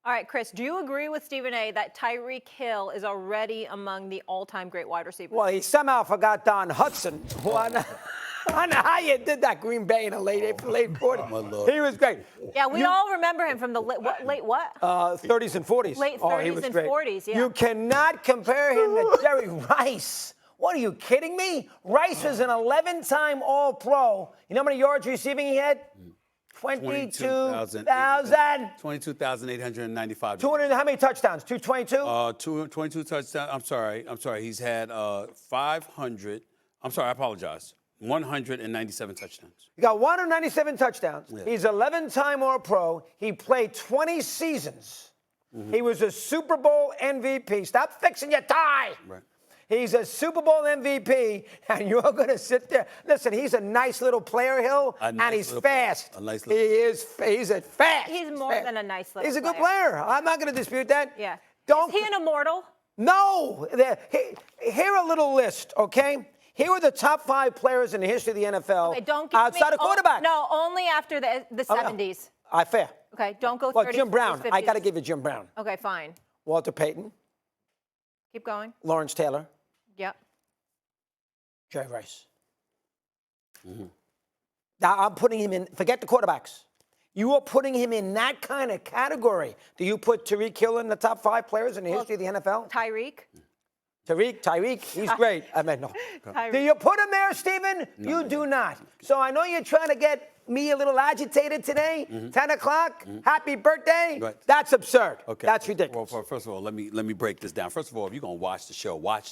All right, Chris, do you agree with Stephen A. that Tyreek Hill is already among the all-time great wide receivers? Well, he somehow forgot Don Hudson. I don't know how you did that, Green Bay in the late 40s. He was great. Yeah, we all remember him from the late what? 30s and 40s. Late 30s and great. 40s, yeah. You cannot compare him to Jerry Rice. What, are you kidding me? Rice was an 11-time All-Pro. You know how many yards receiving he had? 22,000. 22,895. 200. How many touchdowns? 222. 22 touchdowns. I'm sorry. He's had 500. I'm sorry. I apologize. 197 touchdowns. He got 197 touchdowns. Yeah. He's 11-time All-Pro. He played 20 seasons. Mm-hmm. He was a Super Bowl MVP. Stop fixing your tie. Right. He's a Super Bowl MVP, and you're going to sit there. Listen, he's a nice little player, Hill, and he's fast. He's a fast. He's more than a nice little player. He's a good player. I'm not going to dispute that. Yeah. Is he an immortal? No. Here a little list, okay? Here are the top 5 players in the history of the NFL. Okay, don't give outside of quarterback. No, only after the 70s. Fair. Okay, don't go 30s. Well, Jim Brown. 50s. I got to give you Jim Brown. Okay, fine. Walter Payton. Keep going. Lawrence Taylor. Yep. Jerry Rice. Mm-hmm. Now, I'm putting him in, forget the quarterbacks. You are putting him in that kind of category. Do you put Tyreek Hill in the top 5 players in the history of the NFL? Tyreek, he's great. I mean, no. Tyreek. Do you put him there, Stephen? No, you do not. So I know you're trying to get me a little agitated today. 10 o'clock, happy birthday. Right. That's absurd. Okay. That's ridiculous. Well, first of all, let me break this down. First of all, if you're going to watch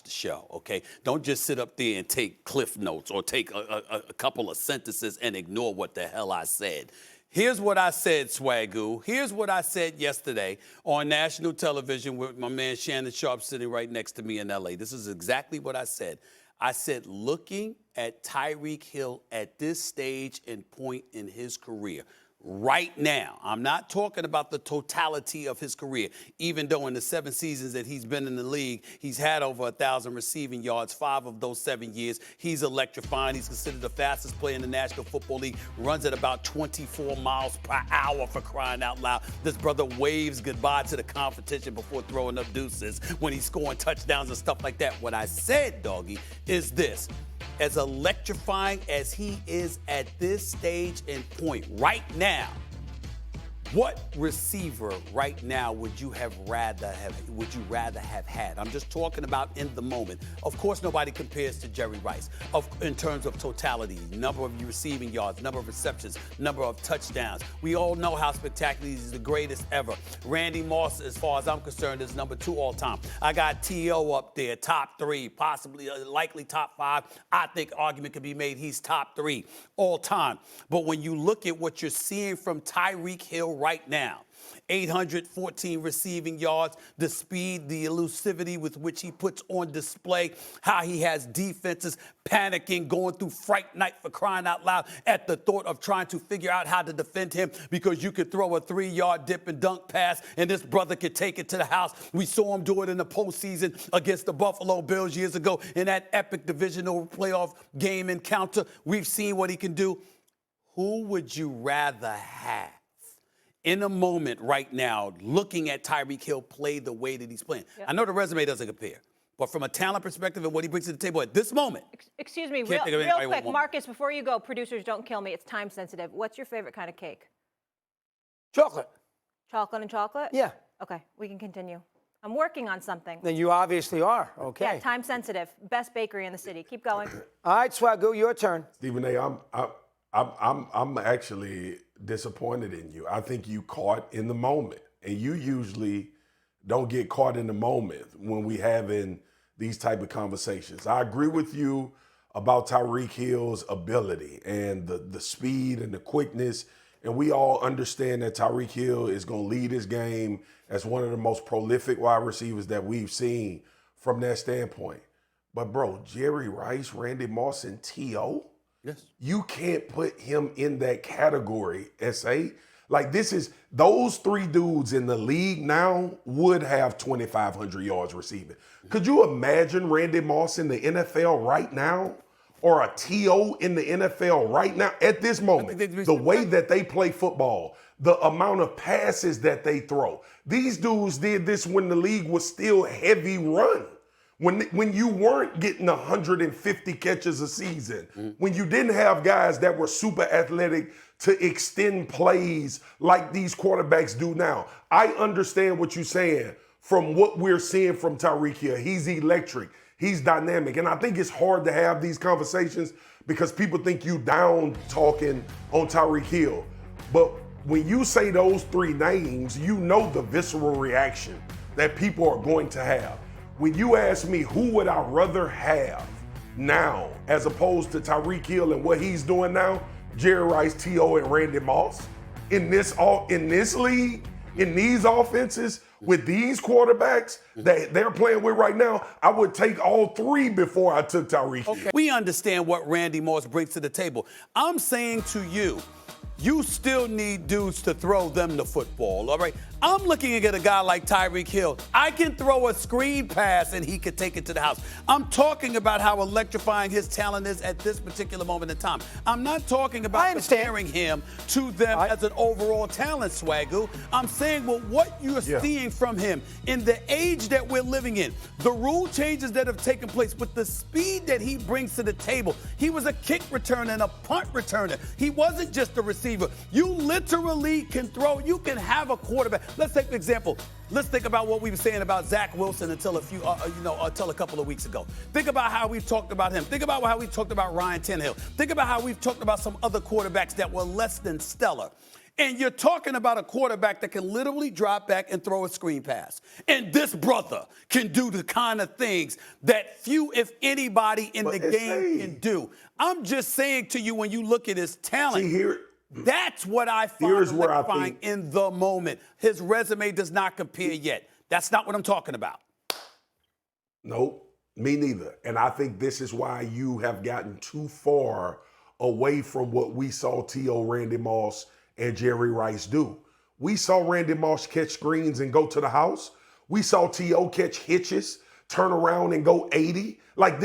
the show, okay? Don't just sit up there and take cliff notes or take a couple of sentences and ignore what the hell I said. Here's what I said, Swagoo. Here's what I said yesterday on national television with my man Shannon Sharp sitting right next to me in L.A. This is exactly what I said. I said, looking at Tyreek Hill at this stage and point in his career, right now, I'm not talking about the totality of his career, even though in the 7 seasons that he's been in the league, he's had over 1,000 receiving yards, 5 of those 7 years. He's electrifying. He's considered the fastest player in the National Football League, runs at about 24 miles per hour for crying out loud. This brother waves goodbye to the competition before throwing up deuces when he's scoring touchdowns and stuff like that. What I said, doggy, is this. As electrifying as he is at this stage and point right now, what receiver right now would you rather have had? I'm just talking about in the moment. Of course, nobody compares to Jerry Rice in terms of totality, number of receiving yards, number of receptions, number of touchdowns. We all know how spectacular he's the greatest ever. Randy Moss, as far as I'm concerned, is number 2 all time. I got T.O. up there, top 3, possibly likely top 5. I think argument could be made he's top 3 all time. But when you look at what you're seeing from Tyreek Hill right now, 814 receiving yards, the speed, the elusivity with which he puts on display, how he has defenses panicking, going through fright night for crying out loud at the thought of trying to figure out how to defend him because you could throw a 3-yard dip and dunk pass and this brother could take it to the house. We saw him do it in the postseason against the Buffalo Bills years ago in that epic divisional playoff game encounter. We've seen what he can do. Who would you rather have in a moment right now, looking at Tyreek Hill play the way that he's playing? Yep. I know the resume doesn't compare, but from a talent perspective and what he brings to the table at this moment. Excuse me, real quick, Marcus, before you go, producers, don't kill me. It's time sensitive. What's your favorite kind of cake? Chocolate. Chocolate and chocolate? Yeah. Okay, we can continue. I'm working on something. Then you obviously are. Okay. Yeah, time sensitive. Best bakery in the city. Keep going. All right, Swagoo, your turn. Stephen A., I'm actually disappointed in you. I think you caught in the moment, and you usually don't get caught in the moment when we having these type of conversations. I agree with you about Tyreek Hill's ability and the speed and the quickness, and we all understand that Tyreek Hill is going to lead his game as one of the most prolific wide receivers that we've seen from that standpoint. But bro, Jerry Rice, Randy Moss, and T.O., yes, you can't put him in that category, S.A. Like those 3 dudes in the league now would have 2,500 yards receiving. Could you imagine Randy Moss in the NFL right now? Or a T.O. in the NFL right now at this moment? The way that they play football, the amount of passes that they throw. These dudes did this when the league was still heavy run. When you weren't getting 150 catches a season, when you didn't have guys that were super athletic to extend plays like these quarterbacks do now. I understand what you're saying from what we're seeing from Tyreek Hill. He's electric. He's dynamic. And I think it's hard to have these conversations because people think you down talking on Tyreek Hill. But when you say those three names, you know the visceral reaction that people are going to have. When you ask me who would I rather have now as opposed to Tyreek Hill and what he's doing now, Jerry Rice, T.O., and Randy Moss, in this league, in these offenses, with these quarterbacks that they're playing with right now, I would take all three before I took Tyreek Hill. Okay. We understand what Randy Moss brings to the table. I'm saying to you, you still need dudes to throw them the football, all right? I'm looking at a guy like Tyreek Hill. I can throw a screen pass and he could take it to the house. I'm talking about how electrifying his talent is at this particular moment in time. I'm not talking about comparing him to them as an overall talent, Swagoo. I'm saying, well, what you're seeing from him in the age that we're living in, the rule changes that have taken place with the speed that he brings to the table. He was a kick returner and a punt returner. He wasn't just a receiver. You literally can throw. You can have a quarterback. Let's take an example. Let's think about what we were saying about Zach Wilson until a couple of weeks ago. Think about how we've talked about him. Think about how we've talked about Ryan Tannehill. Think about how we've talked about some other quarterbacks that were less than stellar. And you're talking about a quarterback that can literally drop back and throw a screen pass. And this brother can do the kind of things that few, if anybody, in the game can do. I'm just saying to you, when you look at his talent, that's what I find electrifying in the moment. His resume does not compare yet. That's not what I'm talking about. Nope, me neither. And I think this is why you have gotten too far away from what we saw T.O., Randy Moss, and Jerry Rice do. We saw Randy Moss catch screens and go to the house. We saw T.O. catch hitches, turn around and go 80. Like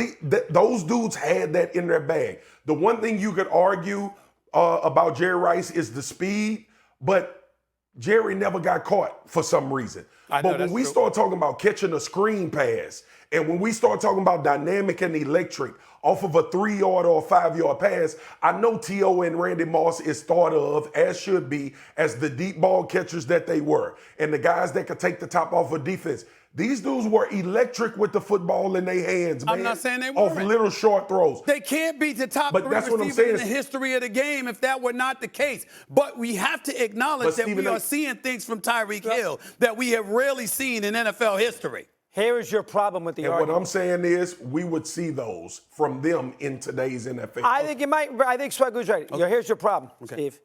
those dudes had that in their bag. The one thing you could argue about Jerry Rice is the speed, but Jerry never got caught for some reason. But when we start talking about catching a screen pass, and when we start talking about dynamic and electric off of a 3-yard or a 5-yard pass, I know T.O. and Randy Moss is thought of, as should be, as the deep ball catchers that they were, and the guys that could take the top off of defense. These dudes were electric with the football in their hands, man. I'm not saying they weren't. Off little short throws. They can't be the top three receivers in the history of the game if that were not the case. But we have to acknowledge that we are seeing things from Tyreek Hill that we have rarely seen in NFL history. Here is your problem with the argument. What I'm saying is we would see those from them in today's NFL. I think you might. I think Swagoo's right. Okay. Here's your problem, Steve.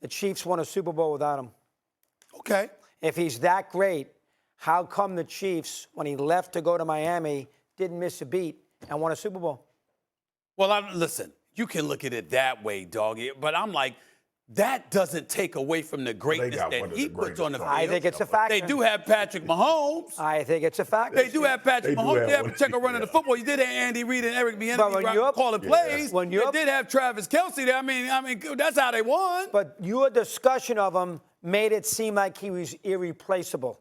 The Chiefs won a Super Bowl without him. Okay. If he's that great, how come the Chiefs, when he left to go to Miami, didn't miss a beat and won a Super Bowl? Well, listen, you can look at it that way, doggy, but I'm like, that doesn't take away from the greatness that he puts on the field. I think it's a factor. They do have Patrick Mahomes. I think it's a factor. They do have Patrick Mahomes. They have Pacheco running the football. You did have Andy Reid and Eric Bieniemy calling plays. They did have Travis Kelce there. I mean, that's how they won. But your discussion of him made it seem like he was irreplaceable.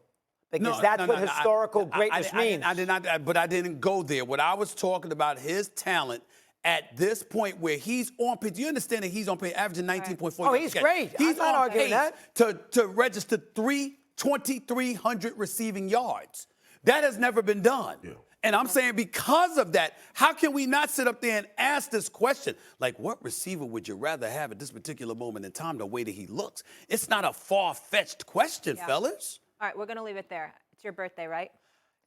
Because that's what historical greatness means. I did not, but I didn't go there. What I was talking about, his talent at this point where he's on pace. Do you understand that he's on pace, averaging 19.4? Oh, he's great. He's not on arguing pace that. to register 2,300 receiving yards. That has never been done. Yeah. And I'm saying because of that, how can we not sit up there and ask this question? Like, what receiver would you rather have at this particular moment in time, the way that he looks? It's not a far-fetched question, fellas. All right, we're going to leave it there. It's your birthday, right?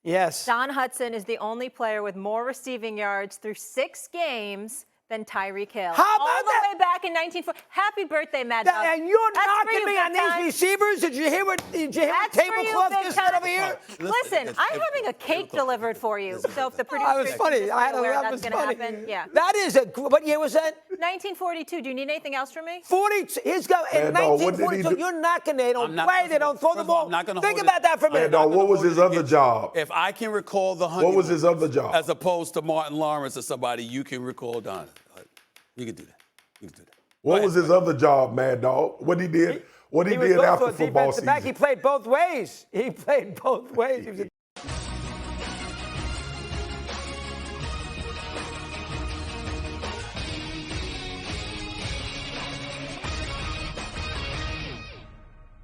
Yes. Don Hudson is the only player with more receiving yards through 6 games than Tyreek Hill. How about all the way back in 1940. Happy birthday, Mad Dog. And you're knocking me on these receivers? Did you hear what tablecloth just said over here? Listen, I'm having a cake delivered for you. So if the producer that was funny. that's going to happen, yeah. That is what year was that? 1942. Do you need anything else from me? 42. He's got in 1942. You're knocking. They don't play. They don't throw the ball. Think about that for a minute. What was his other job? If I can recall the 100. What was his other job? As opposed to Martin Lawrence or somebody, you can recall Don. You can do that. You can do that. What was his other job, Mad Dog? What he did? What he was did good after for a football defensive back. season. He played both ways. He played both ways. He was a